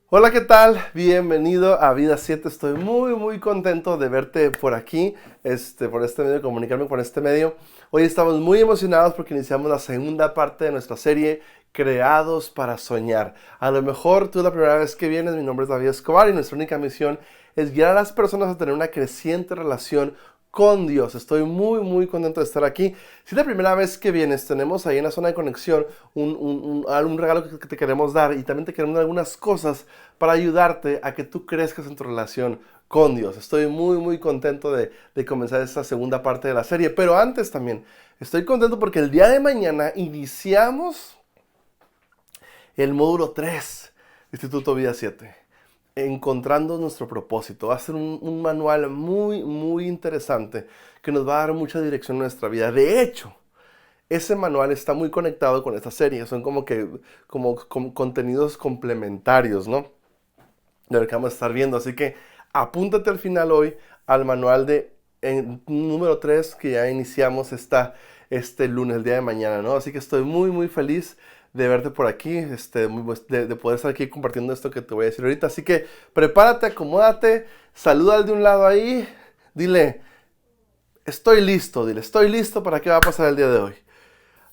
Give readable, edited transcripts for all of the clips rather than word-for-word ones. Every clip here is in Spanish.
Hola, ¿qué tal? Bienvenido a Vida 7. Estoy muy contento de verte por aquí, por este medio, comunicarme por este medio. Hoy estamos muy emocionados porque iniciamos la segunda parte de nuestra serie Creados para Soñar. A lo mejor tú es la primera vez que vienes, mi nombre es David Escobar y nuestra única misión es guiar a las personas a tener una creciente relación con Dios. Estoy muy contento de estar aquí. Si es la primera vez que vienes, tenemos ahí en la zona de conexión un regalo que te queremos dar y también te queremos dar algunas cosas para ayudarte a que tú crezcas en tu relación con Dios. Estoy muy contento de comenzar esta segunda parte de la serie, pero antes también estoy contento porque el día de mañana iniciamos el módulo 3 de Instituto Vida 7, encontrando nuestro propósito. Va a ser un manual muy interesante que nos va a dar mucha dirección en nuestra vida. De hecho, ese manual está muy conectado con esta serie. Son como contenidos complementarios, ¿no? De lo que vamos a estar viendo. Así que apúntate al final hoy al manual número 3 que ya iniciamos este lunes, el día de mañana, ¿no? Así que estoy muy feliz de verte por aquí, de poder estar aquí compartiendo esto que te voy a decir ahorita. Así que prepárate, acomódate, saluda al de un lado ahí, dile, estoy listo para qué va a pasar el día de hoy.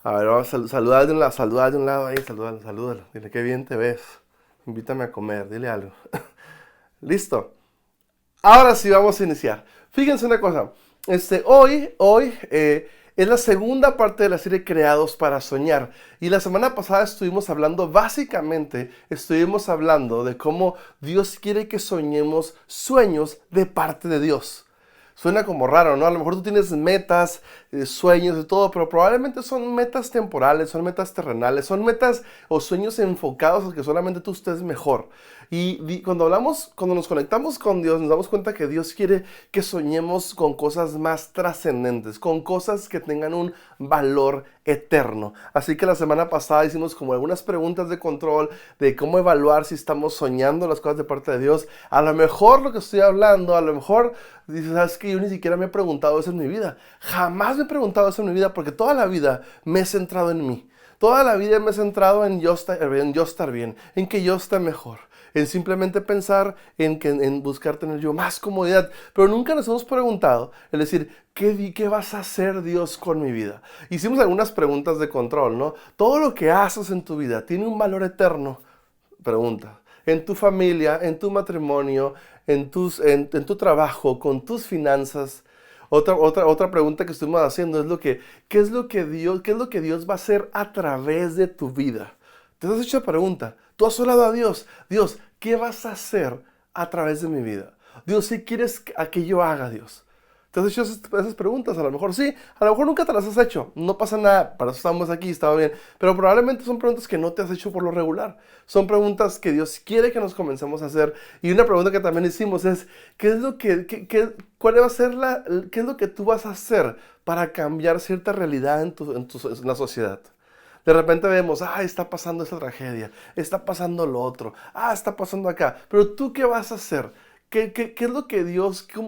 A ver, vamos a saludar de un lado, ahí, salúdalo, dile qué bien te ves, invítame a comer, dile algo. Listo. Ahora sí vamos a iniciar. Fíjense una cosa. Hoy es la segunda parte de la serie Creados para Soñar. Y la semana pasada estuvimos hablando de cómo Dios quiere que soñemos sueños de parte de Dios. Suena como raro, ¿no? A lo mejor tú tienes metas, sueños y todo, pero probablemente son metas temporales, son metas terrenales, son metas o sueños enfocados a que solamente tú estés mejor. Y cuando nos conectamos con Dios, nos damos cuenta que Dios quiere que soñemos con cosas más trascendentes, con cosas que tengan un valor eterno. Así que la semana pasada hicimos como algunas preguntas de control de cómo evaluar si estamos soñando las cosas de parte de Dios. A lo mejor lo que estoy hablando, a lo mejor dices, ¿sabes qué? Yo ni siquiera me he preguntado eso en mi vida. Jamás me he preguntado eso en mi vida porque toda la vida me he centrado en mí. Toda la vida me he centrado en yo estar bien, en que yo esté mejor, en simplemente pensar en buscar tener yo más comodidad. Pero nunca nos hemos preguntado, es decir, ¿qué vas a hacer Dios con mi vida? Hicimos algunas preguntas de control, ¿no? ¿Todo lo que haces en tu vida tiene un valor eterno? Pregunta. En tu familia, en tu matrimonio, en tu trabajo, con tus finanzas. Otra pregunta que estuvimos haciendo es ¿qué es lo que Dios va a hacer a través de tu vida? ¿Te has hecho la pregunta? Tú has orado a Dios. Dios, ¿qué vas a hacer a través de mi vida? Dios, ¿qué quieres que yo haga, Dios? ¿Te has hecho esas preguntas? A lo mejor sí, a lo mejor nunca te las has hecho. No pasa nada, para eso estamos aquí, está bien. Pero probablemente son preguntas que no te has hecho por lo regular. Son preguntas que Dios quiere que nos comencemos a hacer. Y una pregunta que también hicimos es, ¿cuál va a ser qué es lo que tú vas a hacer para cambiar cierta realidad en la sociedad? De repente vemos, está pasando esta tragedia, está pasando lo otro, está pasando acá. Pero tú, ¿qué vas a hacer? ¿Qué es lo que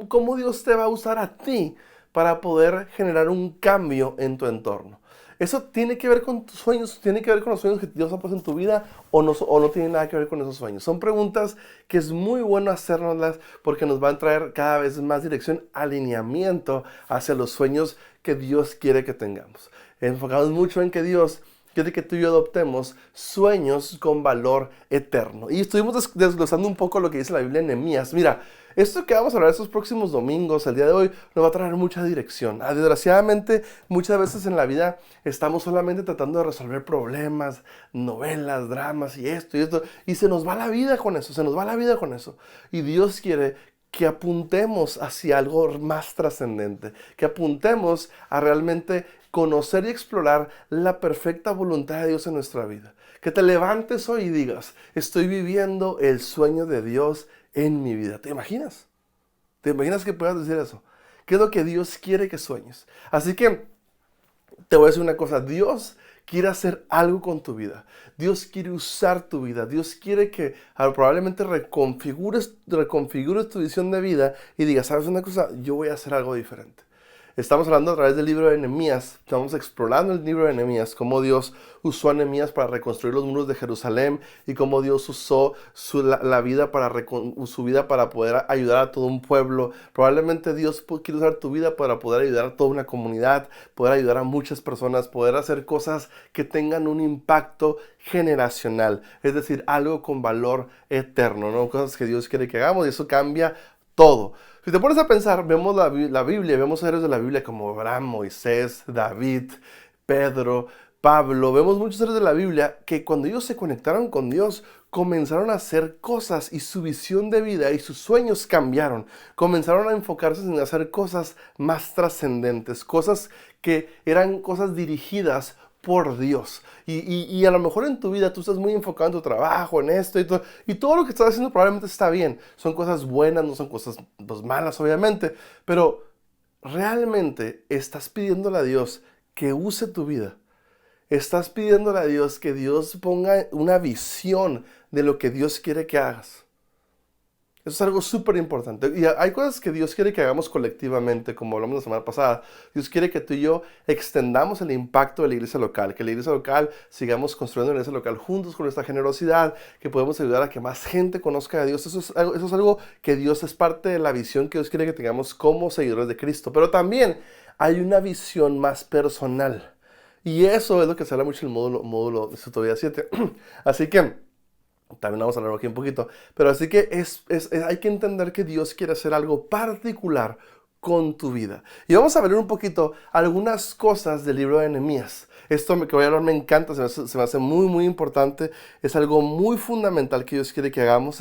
cómo Dios te va a usar a ti para poder generar un cambio en tu entorno? ¿Eso tiene que ver con tus sueños? ¿Tiene que ver con los sueños que Dios ha puesto en tu vida? O no tiene nada que ver con esos sueños? Son preguntas que es muy bueno hacernoslas porque nos van a traer cada vez más dirección, alineamiento hacia los sueños que Dios quiere que tengamos. Enfocamos mucho en que Dios quiere que tú y yo adoptemos sueños con valor eterno. Y estuvimos desglosando un poco lo que dice la Biblia en Nehemías. Mira, esto que vamos a hablar estos próximos domingos, el día de hoy, nos va a traer mucha dirección. Desgraciadamente, muchas veces en la vida estamos solamente tratando de resolver problemas, novelas, dramas y esto, y se nos va la vida con eso, Y Dios quiere que apuntemos hacia algo más trascendente, que apuntemos a realmente conocer y explorar la perfecta voluntad de Dios en nuestra vida. Que te levantes hoy y digas, estoy viviendo el sueño de Dios en mi vida. ¿Te imaginas? ¿Te imaginas que puedas decir eso? ¿Qué es lo que Dios quiere que sueñes? Así que te voy a decir una cosa, Dios quiere hacer algo con tu vida. Dios quiere usar tu vida. Dios quiere que probablemente reconfigures tu visión de vida y digas, ¿sabes una cosa? Yo voy a hacer algo diferente. Estamos hablando a través del libro de Nehemías, estamos explorando el libro de Nehemías, cómo Dios usó a Nehemías para reconstruir los muros de Jerusalén y cómo Dios usó la vida su vida para poder ayudar a todo un pueblo. Probablemente Dios quiere usar tu vida para poder ayudar a toda una comunidad, poder ayudar a muchas personas, poder hacer cosas que tengan un impacto generacional, es decir, algo con valor eterno, ¿no? Cosas que Dios quiere que hagamos y eso cambia todo. Si te pones a pensar, vemos la Biblia, vemos héroes de la Biblia como Abraham, Moisés, David, Pedro, Pablo. Vemos muchos héroes de la Biblia que cuando ellos se conectaron con Dios, comenzaron a hacer cosas y su visión de vida y sus sueños cambiaron. Comenzaron a enfocarse en hacer cosas más trascendentes, cosas que eran cosas dirigidas por Dios. Y a lo mejor en tu vida tú estás muy enfocado en tu trabajo, en esto y todo lo que estás haciendo probablemente está bien. Son cosas buenas, no son cosas malas obviamente, pero realmente estás pidiéndole a Dios que use tu vida. Estás pidiéndole a Dios que Dios ponga una visión de lo que Dios quiere que hagas. Eso es algo súper importante. Y hay cosas que Dios quiere que hagamos colectivamente, como hablamos la semana pasada. Dios quiere que tú y yo extendamos el impacto de la iglesia local, que la iglesia local sigamos construyendo la iglesia local juntos con nuestra generosidad, que podemos ayudar a que más gente conozca a Dios. Eso es algo que Dios es parte de la visión que Dios quiere que tengamos como seguidores de Cristo. Pero también hay una visión más personal. Y eso es lo que se habla mucho en el módulo de su vida 7. Así que también vamos a hablar aquí un poquito, pero así que hay que entender que Dios quiere hacer algo particular con tu vida. Y vamos a ver un poquito algunas cosas del libro de Nehemías. Esto que voy a hablar me encanta, se me hace muy, muy importante. Es algo muy fundamental que Dios quiere que hagamos.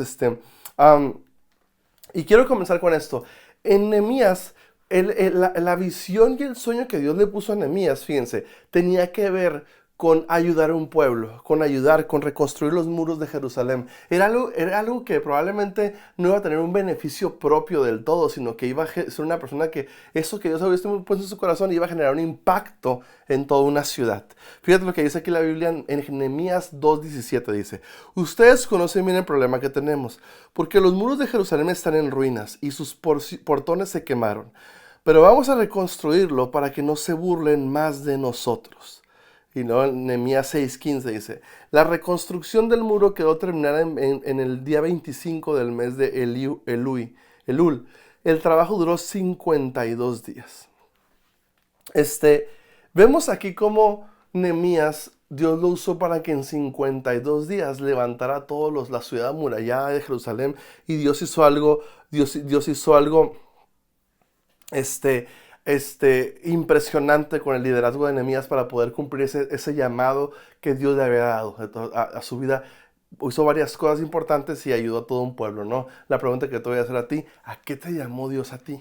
Y quiero comenzar con esto. En Nehemías, la visión y el sueño que Dios le puso a Nehemías, fíjense, tenía que ver con ayudar a un pueblo, con reconstruir los muros de Jerusalén. Era algo que probablemente no iba a tener un beneficio propio del todo, sino que iba a ser una persona que eso que Dios había puesto en su corazón iba a generar un impacto en toda una ciudad. Fíjate lo que dice aquí la Biblia en Nehemías 2:17, dice: ustedes conocen bien el problema que tenemos, porque los muros de Jerusalén están en ruinas y sus portones se quemaron. Pero vamos a reconstruirlo para que no se burlen más de nosotros. Y no, Nehemías 6:15 dice: la reconstrucción del muro quedó terminada en el día 25 del mes de Elul. El trabajo duró 52 días. Vemos aquí cómo Nehemías, Dios lo usó para que en 52 días levantara la ciudad amurallada de Jerusalén. Y Dios hizo algo, Dios hizo algo, impresionante con el liderazgo de Nehemías para poder cumplir ese llamado que Dios le había dado a su vida. Hizo varias cosas importantes y ayudó a todo un pueblo, ¿no? La pregunta que te voy a hacer a ti: ¿a qué te llamó Dios a ti?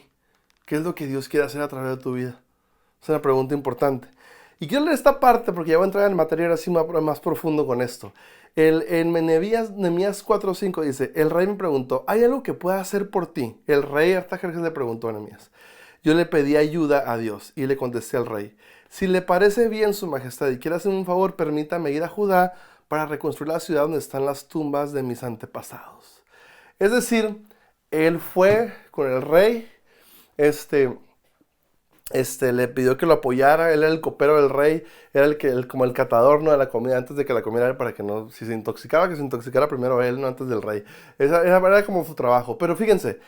¿Qué es lo que Dios quiere hacer a través de tu vida? Es una pregunta importante. Y quiero leer esta parte porque ya voy a entrar en el material así más profundo con esto. En Nehemías 4:5 dice: el rey me preguntó, ¿hay algo que pueda hacer por ti? El rey Artajerjes le preguntó a Nehemías. Yo le pedí ayuda a Dios y le contesté al rey: si le parece bien su majestad y quiere hacerme un favor, permítame ir a Judá para reconstruir la ciudad donde están las tumbas de mis antepasados. Es decir, él fue con el rey, le pidió que lo apoyara. Él era el copero del rey, era como el catador, ¿no?, de la comida antes de que la comiera, para que no, si se intoxicaba, que se intoxicara primero él, no antes del rey. Era como su trabajo. Pero fíjense,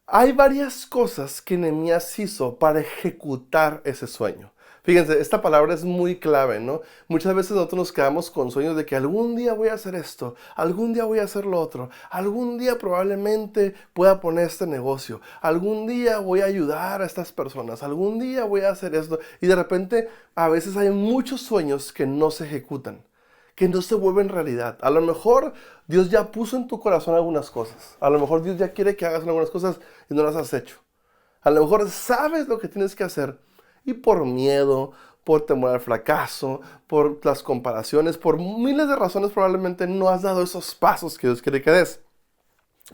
hay varias cosas que Nehemías hizo para ejecutar ese sueño. Fíjense, esta palabra es muy clave, ¿no? Muchas veces nosotros nos quedamos con sueños de que algún día voy a hacer esto, algún día voy a hacer lo otro, algún día probablemente pueda poner este negocio, algún día voy a ayudar a estas personas, algún día voy a hacer esto. Y de repente a veces hay muchos sueños que no se ejecutan, que no se vuelven realidad. A lo mejor Dios ya puso en tu corazón algunas cosas. A lo mejor Dios ya quiere que hagas algunas cosas y no las has hecho. A lo mejor sabes lo que tienes que hacer y por miedo, por temor al fracaso, por las comparaciones, por miles de razones probablemente no has dado esos pasos que Dios quiere que des.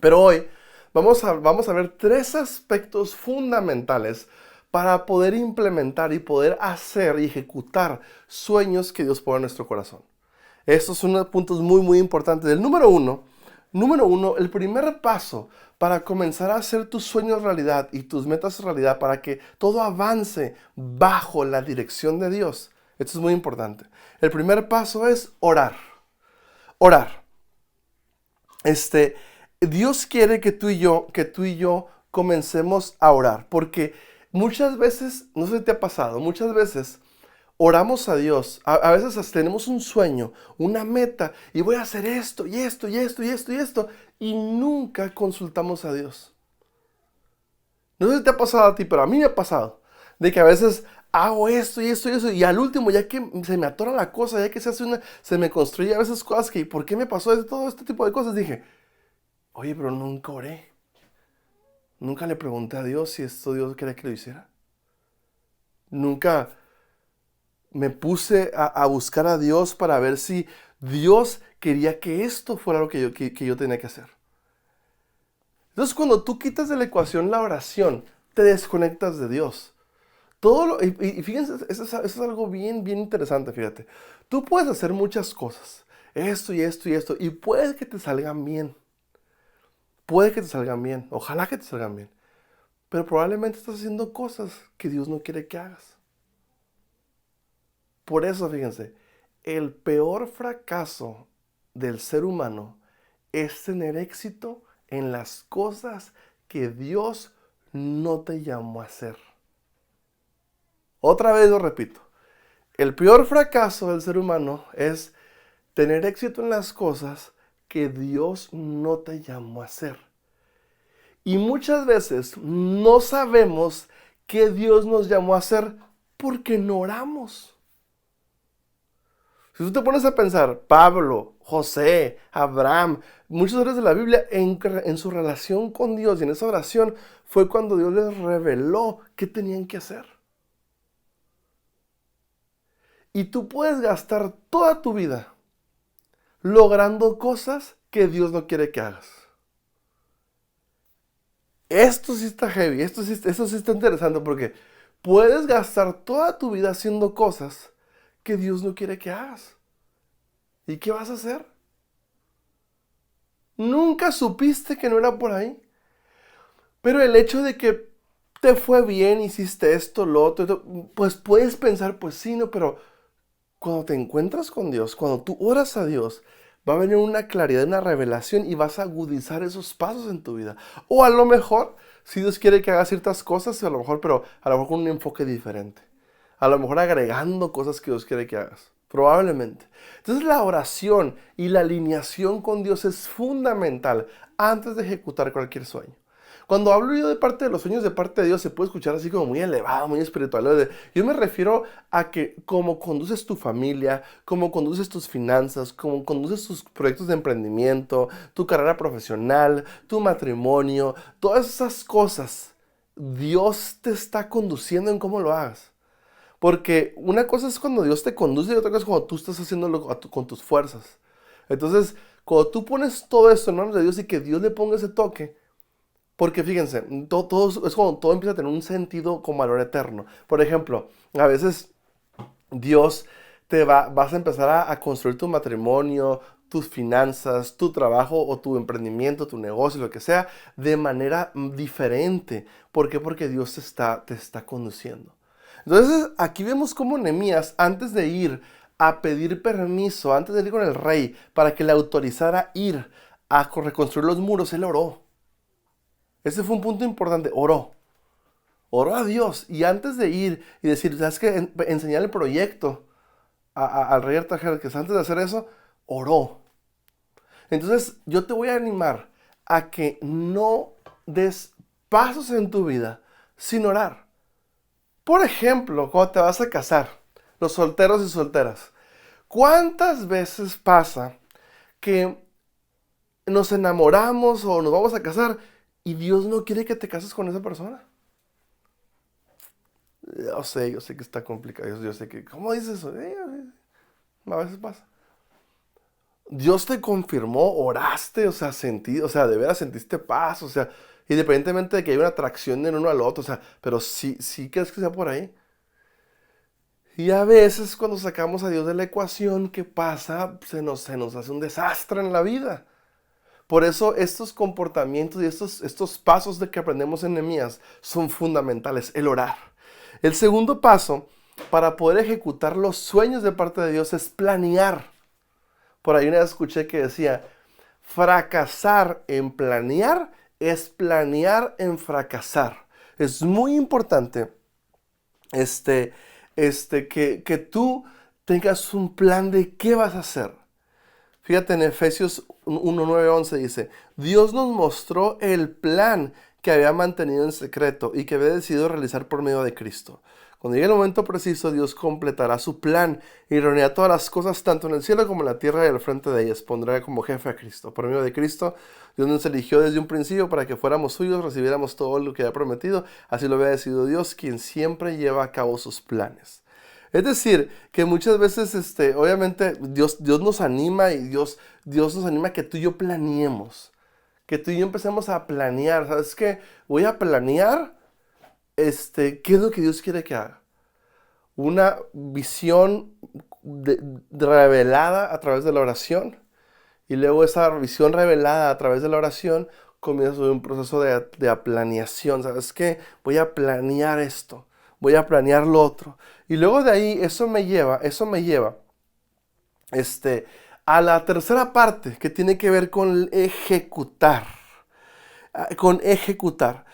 Pero hoy vamos a ver 3 aspectos fundamentales para poder implementar y poder hacer y ejecutar sueños que Dios pone en nuestro corazón. Estos son unos puntos muy, muy importantes. El número 1, Número uno, el primer paso para comenzar a hacer tus sueños realidad y tus metas realidad, para que todo avance bajo la dirección de Dios. Esto es muy importante. El primer paso es orar. Orar. Dios quiere que tú y yo comencemos a orar, porque muchas veces, no sé si te ha pasado, muchas veces oramos a Dios, a veces hasta tenemos un sueño, una meta, y voy a hacer esto, y esto, y esto, y esto, y esto, y nunca consultamos a Dios. No sé si te ha pasado a ti, pero a mí me ha pasado, de que a veces hago esto, y esto, y eso, y al último, ya que se me atora la cosa, ya que se me construye a veces cosas que, ¿por qué me pasó todo este tipo de cosas? Dije, oye, pero nunca oré. Nunca le pregunté a Dios si esto Dios quería que lo hiciera. Nunca me puse a buscar a Dios para ver si Dios quería que esto fuera lo que yo tenía que hacer. Entonces, cuando tú quitas de la ecuación la oración, te desconectas de Dios. Y fíjense, eso es algo bien, bien interesante, fíjate. Tú puedes hacer muchas cosas, esto y esto y esto, y puede que te salgan bien. Puede que te salgan bien, ojalá que te salgan bien. Pero probablemente estás haciendo cosas que Dios no quiere que hagas. Por eso, fíjense, el peor fracaso del ser humano es tener éxito en las cosas que Dios no te llamó a hacer. Otra vez lo repito, el peor fracaso del ser humano es tener éxito en las cosas que Dios no te llamó a hacer. Y muchas veces no sabemos qué Dios nos llamó a hacer porque no oramos. Si tú te pones a pensar, Pablo, José, Abraham, muchos hombres de la Biblia, en su relación con Dios y en esa oración fue cuando Dios les reveló qué tenían que hacer. Y tú puedes gastar toda tu vida logrando cosas que Dios no quiere que hagas. Esto sí está heavy, esto sí está interesante porque puedes gastar toda tu vida haciendo cosas que Dios no quiere que hagas. ¿Y qué vas a hacer? Nunca supiste que no era por ahí. Pero el hecho de que te fue bien, hiciste esto, lo otro, pues puedes pensar, pues sí, no, pero cuando te encuentras con Dios, cuando tú oras a Dios, va a venir una claridad, una revelación y vas a agudizar esos pasos en tu vida. O a lo mejor, si Dios quiere que hagas ciertas cosas, a lo mejor, pero a lo mejor con un enfoque diferente. A lo mejor agregando cosas que Dios quiere que hagas. Probablemente. Entonces la oración y la alineación con Dios es fundamental antes de ejecutar cualquier sueño. Cuando hablo yo de parte de los sueños de parte de Dios, se puede escuchar así como muy elevado, muy espiritual. Yo me refiero a que como conduces tu familia, como conduces tus finanzas, como conduces tus proyectos de emprendimiento, tu carrera profesional, tu matrimonio, todas esas cosas, Dios te está conduciendo en cómo lo hagas. Porque una cosa es cuando Dios te conduce y otra cosa es cuando tú estás haciéndolo con tus fuerzas. Entonces, cuando tú pones todo esto en manos de Dios y que Dios le ponga ese toque, porque fíjense, todo es cuando todo empieza a tener un sentido con valor eterno. Por ejemplo, a veces Dios vas a empezar a construir tu matrimonio, tus finanzas, tu trabajo o tu emprendimiento, tu negocio, lo que sea, de manera diferente. ¿Por qué? Porque Dios te está conduciendo. Entonces aquí vemos cómo Nehemías, antes de ir a pedir permiso, antes de ir con el rey para que le autorizara ir a reconstruir los muros, él oró. Ese fue un punto importante, oró. Oró a Dios y antes de ir y decir, ¿sabes qué? Enseñar el proyecto al rey Artajerjes, antes de hacer eso, oró. Entonces yo te voy a animar a que no des pasos en tu vida sin orar. Por ejemplo, cuando te vas a casar, los solteros y solteras, ¿cuántas veces pasa que nos enamoramos o nos vamos a casar y Dios no quiere que te cases con esa persona? Yo sé que está complicado, yo sé que, ¿cómo dices eso? A veces pasa. Dios te confirmó, oraste, o sea, de veras sentiste paz, o sea, independientemente de que haya una atracción del uno al otro, o sea, pero sí crees que sea por ahí. Y a veces cuando sacamos a Dios de la ecuación, ¿qué pasa? Se nos hace un desastre en la vida. Por eso estos comportamientos y estos pasos de que aprendemos en Nehemías son fundamentales, el orar. El segundo paso para poder ejecutar los sueños de parte de Dios es planear. Por ahí una vez escuché que decía, fracasar en planear es planear en fracasar. Es muy importante que tú tengas un plan de qué vas a hacer. Fíjate en Efesios 1, 9, 11 dice, Dios nos mostró el plan que había mantenido en secreto y que había decidido realizar por medio de Cristo. Cuando llegue el momento preciso, Dios completará su plan y reunirá todas las cosas, tanto en el cielo como en la tierra, y al frente de ellas pondrá como jefe a Cristo. Por medio de Cristo, Dios nos eligió desde un principio para que fuéramos suyos, recibiéramos todo lo que había prometido. Así lo había decidido Dios, quien siempre lleva a cabo sus planes. Es decir, que muchas veces, obviamente, Dios nos anima y Dios nos anima a que tú y yo planeemos. Que tú y yo empecemos a planear. ¿Sabes qué? Voy a planear, ¿qué es lo que Dios quiere que haga? Una visión revelada a través de la oración. Y luego esa visión revelada a través de la oración comienza un proceso de planeación. ¿Sabes qué? Voy a planear esto. Voy a planear lo otro. Y luego de ahí eso me lleva a la tercera parte que tiene que ver con ejecutar. Con ejecutar.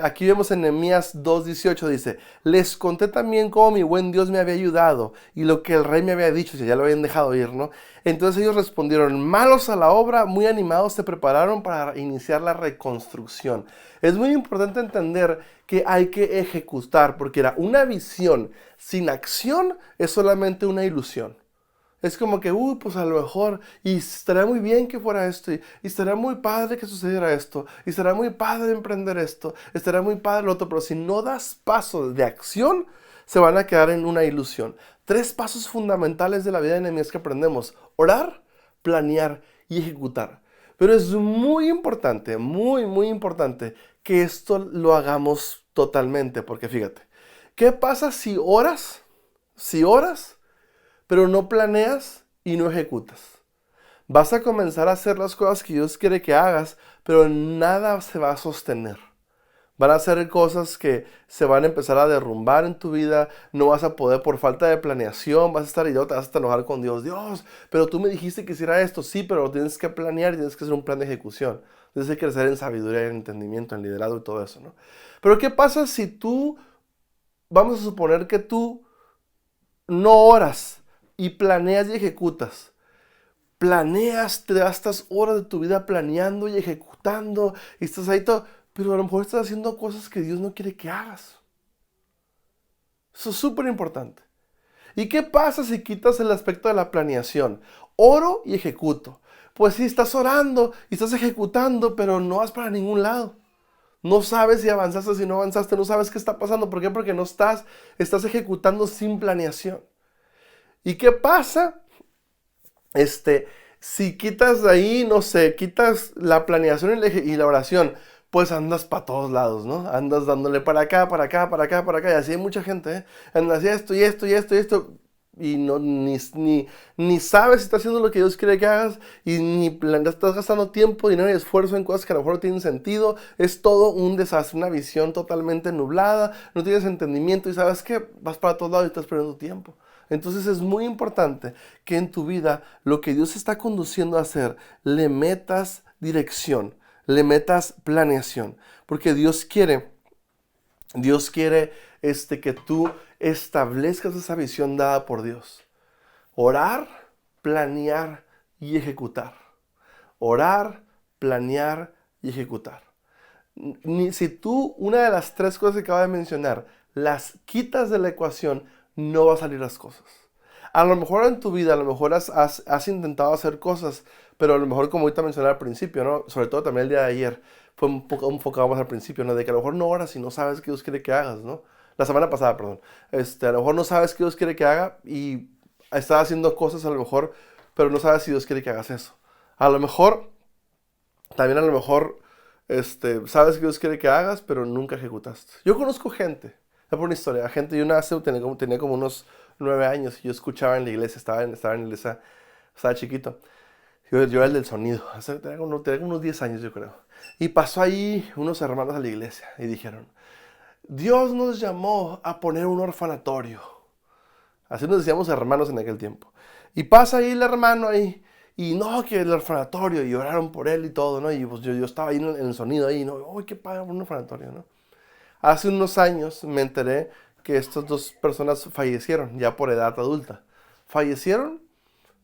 Aquí vemos en Nehemías 2:18 dice, les conté también cómo mi buen Dios me había ayudado y lo que el rey me había dicho, si ya lo habían dejado ir, ¿no? Entonces ellos respondieron, malos a la obra, muy animados se prepararon para iniciar la reconstrucción. Es muy importante entender que hay que ejecutar, porque era una visión sin acción es solamente una ilusión. Es como que, pues a lo mejor, y estaría muy bien que fuera esto, y estaría muy padre que sucediera esto, y estaría muy padre emprender esto, estaría muy padre lo otro, pero si no das pasos de acción, se van a quedar en una ilusión. 3 pasos fundamentales de la vida de Nehemías que aprendemos: orar, planear y ejecutar. Pero es muy importante, muy, muy importante que esto lo hagamos totalmente, porque fíjate, ¿qué pasa si oras? Si oras, pero no planeas y no ejecutas. Vas a comenzar a hacer las cosas que Dios quiere que hagas, pero nada se va a sostener. Van a ser cosas que se van a empezar a derrumbar en tu vida. No vas a poder por falta de planeación. Vas a estar y te vas a enojar con Dios. Dios, pero tú me dijiste que hiciera esto. Sí, pero lo tienes que planear y tienes que hacer un plan de ejecución. Tienes que crecer en sabiduría, en entendimiento, en liderazgo y todo eso, ¿no? Pero ¿qué pasa si tú, vamos a suponer que tú no oras y planeas y ejecutas? Planeas, te gastas horas de tu vida planeando y ejecutando y estás ahí todo, pero a lo mejor estás haciendo cosas que Dios no quiere que hagas. Eso es súper importante. ¿Y qué pasa si quitas el aspecto de la planeación? Oro y ejecuto. Pues sí, estás orando y estás ejecutando, pero no vas para ningún lado. No sabes si avanzaste, si no avanzaste, no sabes qué está pasando. ¿Por qué? Porque no estás ejecutando sin planeación. ¿Y qué pasa? Si quitas de ahí, no sé, quitas la planeación y la oración, pues andas para todos lados, ¿no? Andas dándole para acá, para acá, para acá, para acá, y así hay mucha gente, ¿eh? Andas y esto, y esto, y esto, y esto, y no, ni sabes si estás haciendo lo que Dios quiere que hagas, y estás gastando tiempo, dinero y esfuerzo en cosas que a lo mejor no tienen sentido. Es todo un desastre, una visión totalmente nublada, no tienes entendimiento, y sabes que vas para todos lados y estás perdiendo tiempo. Entonces es muy importante que en tu vida lo que Dios está conduciendo a hacer, le metas dirección, le metas planeación, porque Dios quiere que tú establezcas esa visión dada por Dios. Orar, planear y ejecutar. Orar, planear y ejecutar. Si tú una de las 3 cosas que acabo de mencionar las quitas de la ecuación, no va a salir las cosas. A lo mejor en tu vida, a lo mejor has intentado hacer cosas, pero a lo mejor, como ahorita mencioné al principio, ¿no? Sobre todo también el día de ayer, fue un poco enfocado más al principio, ¿no? De que a lo mejor no oras y no sabes qué Dios quiere que hagas, ¿no? La semana pasada, perdón. A lo mejor no sabes qué Dios quiere que haga y estás haciendo cosas a lo mejor, pero no sabes si Dios quiere que hagas eso. A lo mejor, también a lo mejor, sabes que Dios quiere que hagas, pero nunca ejecutaste. Yo conozco gente, es por una historia, gente, yo tenía como unos 9 años y yo escuchaba en la iglesia, estaba en la iglesia, estaba chiquito. Yo era el del sonido, tenía unos 10 años yo creo. Y pasó ahí unos hermanos a la iglesia y dijeron, Dios nos llamó a poner un orfanatorio. Así nos decíamos hermanos en aquel tiempo. Y pasa ahí el hermano ahí, y no, que el orfanatorio, y oraron por él y todo, ¿no? Y pues yo estaba ahí en el sonido ahí, ¿no? ¡Uy, qué padre, un orfanatorio!, ¿no? Hace unos años me enteré que estas dos personas fallecieron, ya por edad adulta. Fallecieron,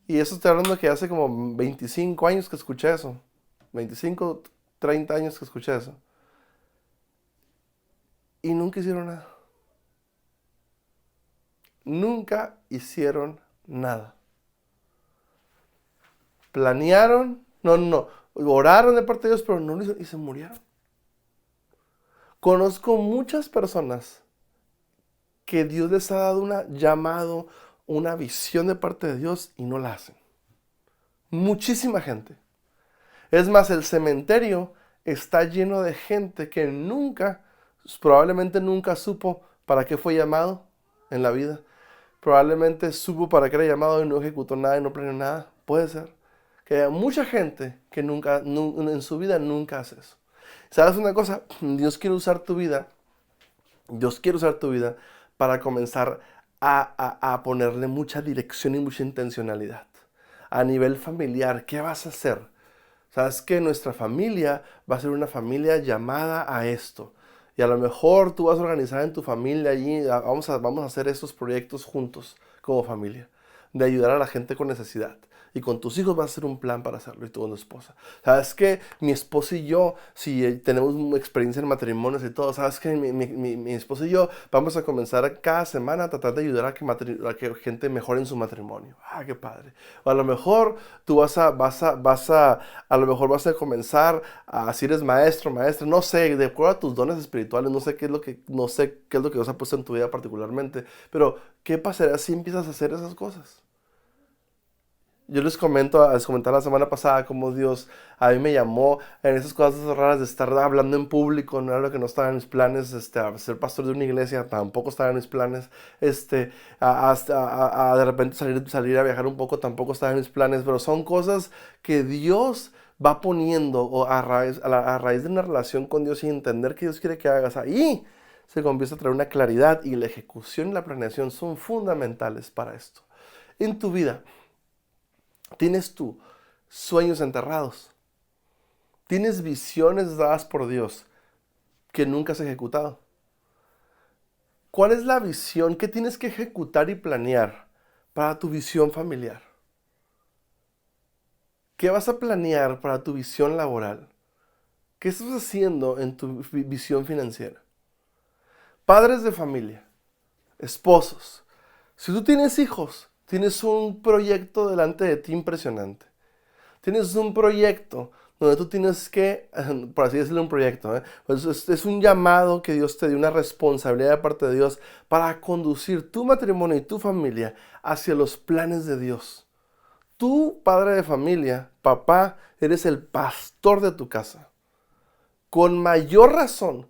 y eso estoy hablando que hace como 25 años que escuché eso. 25, 30 años que escuché eso. Y nunca hicieron nada. Nunca hicieron nada. Planearon, no, oraron de parte de Dios, pero no lo hicieron y se murieron. Conozco muchas personas que Dios les ha dado un llamado, una visión de parte de Dios y no la hacen. Muchísima gente. Es más, el cementerio está lleno de gente que probablemente nunca supo para qué fue llamado en la vida. Probablemente supo para qué era llamado y no ejecutó nada y no planeó nada. Puede ser. Que haya mucha gente que en su vida nunca hace eso. ¿Sabes una cosa? Dios quiere usar tu vida. Dios quiere usar tu vida para comenzar a ponerle mucha dirección y mucha intencionalidad. A nivel familiar, ¿qué vas a hacer? Sabes que nuestra familia va a ser una familia llamada a esto. Y a lo mejor tú vas a organizar en tu familia allí, vamos a hacer estos proyectos juntos como familia, de ayudar a la gente con necesidad. Y con tus hijos vas a hacer un plan para hacerlo y tú con tu esposa. Sabes que mi esposa y yo, si tenemos una experiencia en matrimonios y todo, sabes que mi esposa y yo vamos a comenzar cada semana a tratar de ayudar a que gente mejore en su matrimonio. Ah, qué padre. O a lo mejor tú a lo mejor vas a comenzar si eres maestro, maestra, no sé, de acuerdo a tus dones espirituales, no sé qué es lo que Dios ha puesto en tu vida particularmente, pero ¿qué pasaría si empiezas a hacer esas cosas? Yo les comentaba la semana pasada cómo Dios a mí me llamó en esas cosas raras de estar hablando en público, no era lo que no estaba en mis planes, a ser pastor de una iglesia tampoco estaba en mis planes, de repente salir a viajar un poco tampoco estaba en mis planes, pero son cosas que Dios va poniendo o a raíz de una relación con Dios y entender que Dios quiere que hagas ahí, se comienza a traer una claridad y la ejecución y la planeación son fundamentales para esto. En tu vida. ¿Tienes tú sueños enterrados? ¿Tienes visiones dadas por Dios que nunca has ejecutado? ¿Cuál es la visión que tienes que ejecutar y planear para tu visión familiar? ¿Qué vas a planear para tu visión laboral? ¿Qué estás haciendo en tu visión financiera? Padres de familia, esposos, si tú tienes hijos, tienes un proyecto delante de ti impresionante. Tienes un proyecto donde tú tienes que, por así decirlo, un proyecto, pues es un llamado que Dios te dio, una responsabilidad de parte de Dios para conducir tu matrimonio y tu familia hacia los planes de Dios. Tú, padre de familia, papá, eres el pastor de tu casa. Con mayor razón,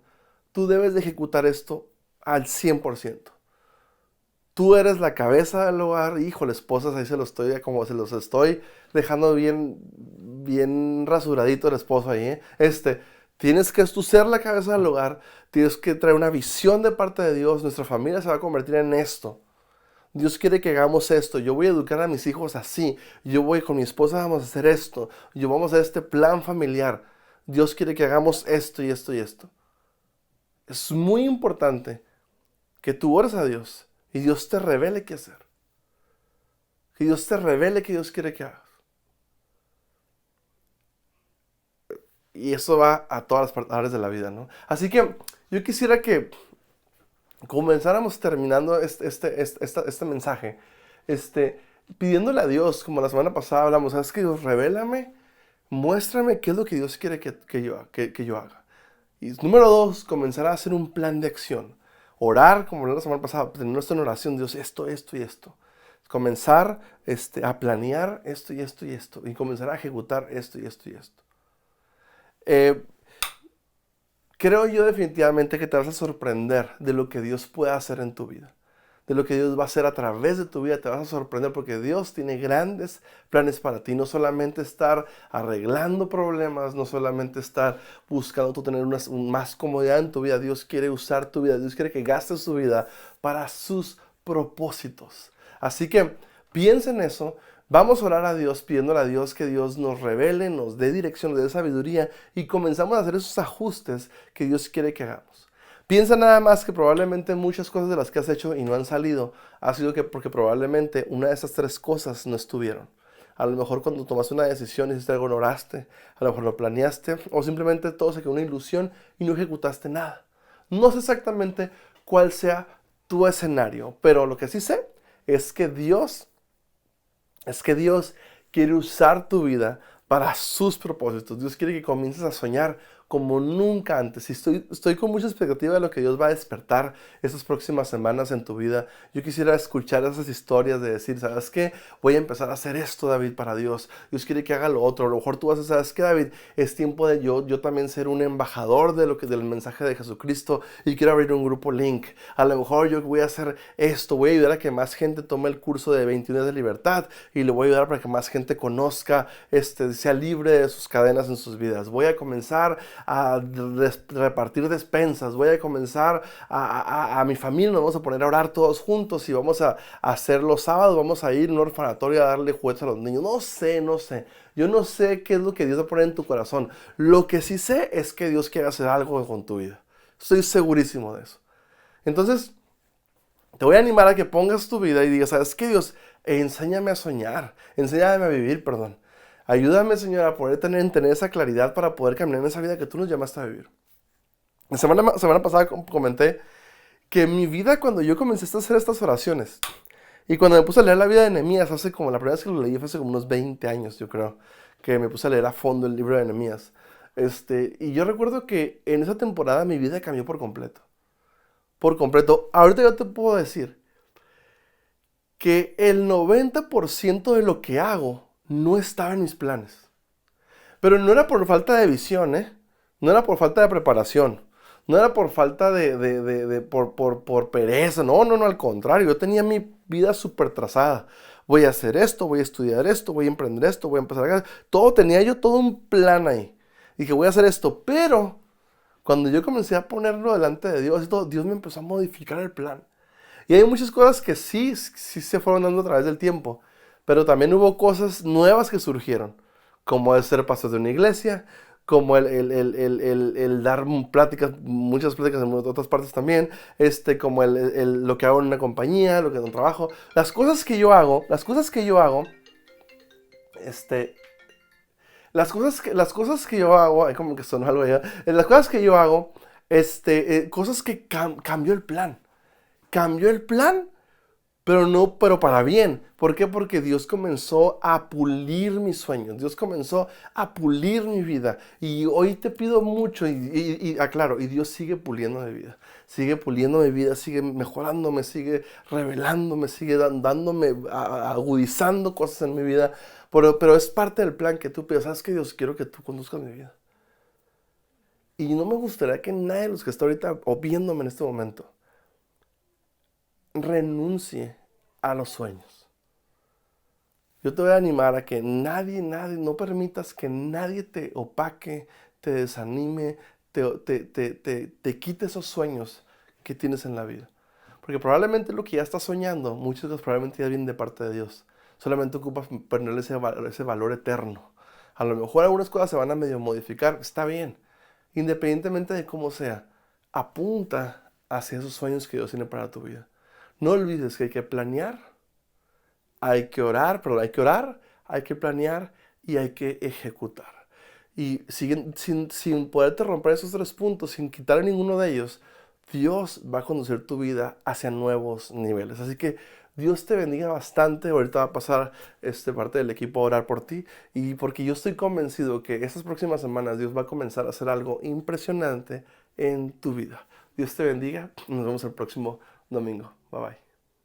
tú debes de ejecutar esto al 100%. Tú eres la cabeza del hogar, híjole, esposas, ahí se los estoy dejando bien rasuradito el esposo ahí, tienes que tú ser la cabeza del hogar, tienes que traer una visión de parte de Dios, nuestra familia se va a convertir en esto. Dios quiere que hagamos esto, yo voy a educar a mis hijos así, yo voy con mi esposa, vamos a hacer esto, yo vamos a hacer este plan familiar. Dios quiere que hagamos esto y esto y esto. Es muy importante que tú ores a Dios y Dios te revele qué hacer. Que Dios te revele qué Dios quiere que hagas. Y eso va a todas las áreas de la vida, ¿no? Así que yo quisiera que comenzáramos terminando este mensaje, pidiéndole a Dios, como la semana pasada hablamos, ¿sabes qué? Dios, revélame, muéstrame qué es lo que Dios quiere que yo haga. Y número 2, comenzar a hacer un plan de acción. Orar, como la semana pasada, tener esto en oración, Dios, esto y esto. Comenzar a planear esto y esto y esto. Y comenzar a ejecutar esto y esto y esto. Creo yo definitivamente que te vas a sorprender de lo que Dios puede hacer en tu vida. de lo que Dios va a hacer a través de tu vida. Te vas a sorprender porque Dios tiene grandes planes para ti. No solamente estar arreglando problemas, no solamente estar buscando tú tener más comodidad en tu vida. Dios quiere usar tu vida. Dios quiere que gastes tu vida para sus propósitos. Así que piensa en eso. Vamos a orar a Dios, pidiéndole a Dios que Dios nos revele, nos dé dirección, nos dé sabiduría y comenzamos a hacer esos ajustes que Dios quiere que hagamos. Piensa nada más que probablemente muchas cosas de las que has hecho y no han salido ha sido porque probablemente una de esas tres cosas no estuvieron. A lo mejor cuando tomaste una decisión, hiciste algo, no oraste, a lo mejor lo planeaste o simplemente todo se quedó una ilusión y no ejecutaste nada. No sé exactamente cuál sea tu escenario, pero lo que sí sé es que Dios quiere usar tu vida para sus propósitos. Dios quiere que comiences a soñar como nunca antes. Y estoy con mucha expectativa de lo que Dios va a despertar estas próximas semanas en tu vida. Yo quisiera escuchar esas historias de decir, ¿sabes qué? Voy a empezar a hacer esto, David, para Dios. Dios quiere que haga lo otro. A lo mejor tú vas a decir, ¿sabes qué, David? Es tiempo de yo también ser un embajador del mensaje de Jesucristo y quiero abrir un grupo Link. A lo mejor yo voy a hacer esto, voy a ayudar a que más gente tome el curso de 21 días de libertad y le voy a ayudar para que más gente conozca, sea libre de sus cadenas en sus vidas. Voy a comenzar a repartir despensas, voy a comenzar a mi familia, nos vamos a poner a orar todos juntos y vamos a hacer los sábados, vamos a ir a un orfanatorio a darle juguetes a los niños. No sé, yo no sé qué es lo que Dios va a poner en tu corazón. Lo que sí sé es que Dios quiere hacer algo con tu vida. Estoy segurísimo de eso. Entonces, te voy a animar a que pongas tu vida y digas, ¿sabes qué, Dios? Enséñame a soñar, enséñame a vivir, perdón. Ayúdame, Señor, a poder tener esa claridad para poder caminar en esa vida que tú nos llamaste a vivir. La semana pasada comenté que mi vida, cuando yo comencé a hacer estas oraciones, y cuando me puse a leer la vida de Nehemías, la primera vez que lo leí fue hace como unos 20 años, yo creo, que me puse a leer a fondo el libro de Nehemías. Y yo recuerdo que en esa temporada mi vida cambió por completo. Por completo. Ahorita yo te puedo decir que el 90% de lo que hago no estaba en mis planes. Pero no era por falta de visión, ¿eh? No era por falta de preparación. No era por falta por pereza. No, al contrario. Yo tenía mi vida súper trazada. Voy a hacer esto, voy a estudiar esto, voy a emprender esto, voy a empezar a... Tenía yo todo un plan ahí. Dije, voy a hacer esto. Pero cuando yo comencé a ponerlo delante de Dios, Dios me empezó a modificar el plan. Y hay muchas cosas que sí se fueron dando a través del tiempo, pero también hubo cosas nuevas que surgieron, como el ser pastor de una iglesia, como el dar pláticas, muchas pláticas en otras partes también, como lo que hago en una compañía, lo que en un trabajo. Las cosas que yo hago, las cosas que yo hago, ay, como que sonó algo allá, las cosas que yo hago, cosas que cambió el plan. Cambió el plan, pero para bien. ¿Por qué? Porque Dios comenzó a pulir mis sueños. Dios comenzó a pulir mi vida. Y hoy te pido mucho, aclaro, y Dios sigue puliendo mi vida. Sigue puliendo mi vida, sigue mejorándome, sigue revelándome, sigue dándome, agudizando cosas en mi vida. Pero es parte del plan que tú pidas. ¿Sabes qué, Dios? Quiero que tú conduzcas mi vida. Y no me gustaría que nadie de los que está ahorita o viéndome en este momento renuncie a los sueños. Yo te voy a animar a que nadie, no permitas que nadie te opaque, te desanime, te quite esos sueños que tienes en la vida. Porque probablemente lo que ya estás soñando, muchas veces probablemente ya viene de parte de Dios. Solamente ocupas ponerle ese valor eterno. A lo mejor algunas cosas se van a medio modificar, está bien. Independientemente de cómo sea, apunta hacia esos sueños que Dios tiene para tu vida. No olvides que hay que planear, hay que orar, hay que planear y hay que ejecutar. Y sin poderte romper esos tres puntos, sin quitar ninguno de ellos, Dios va a conducir tu vida hacia nuevos niveles. Así que Dios te bendiga bastante. Ahorita va a pasar parte del equipo a orar por ti. Y porque yo estoy convencido que estas próximas semanas Dios va a comenzar a hacer algo impresionante en tu vida. Dios te bendiga. Nos vemos el próximo domingo. Bye bye.